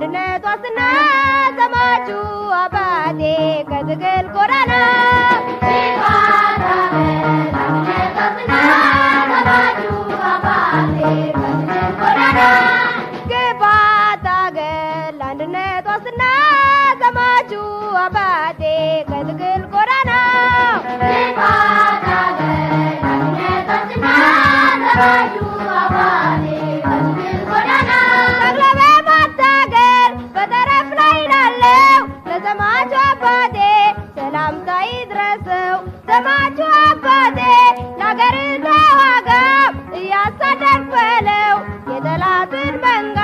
ለአንድነት ዋስትና ዘማቹ አባቴ ከትግል ጎዳና ግባት አገር ለአንድነት ዋስትና ዘማቹ አባቴ ከትግል ጎዳና ዘማቹ አባቴ ሰላምታ ይድረሰው ዘማቹ አባቴ ለአገር ተዋጋ እያሳደድ በለው የጠላትን መንጋ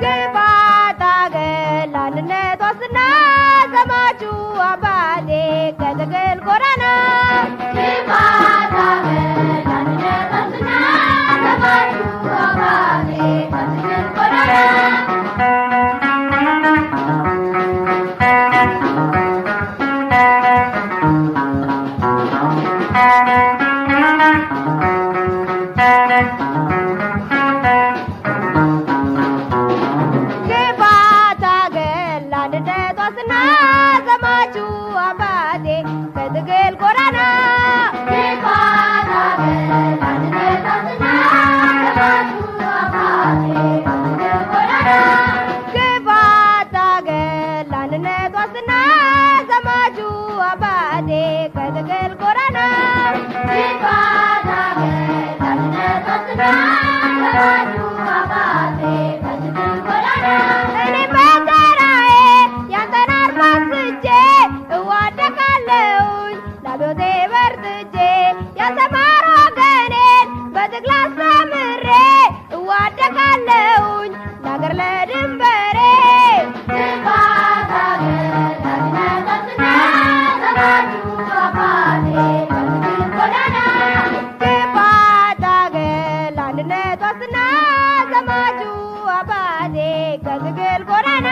ግባት አገር ለአንድነት ዋስትና ዘማቹ አባቴ ከትግል ጎዳና ግባት አገር ለአንድነት ዋስትና ዘማቹ አባቴ ከትግል ጎዳና ግባት አገር ለአንድነት ዋስትና ዘማቹ አባቴ ከትግል ጎዳና እኔ በተራዬ ያንተን አርማ ስቼ እዋደቃለሁኝ ለአብዮቴ በርትቼ ያልተማረ ወገኔን በትግል አስተምሬ እዋደቃለሁኝ ለአገር ለድንበሬ ግባት አገር ለአንድነት ዋስትና ዘማቹ አባቴ ከትግል ጎዳና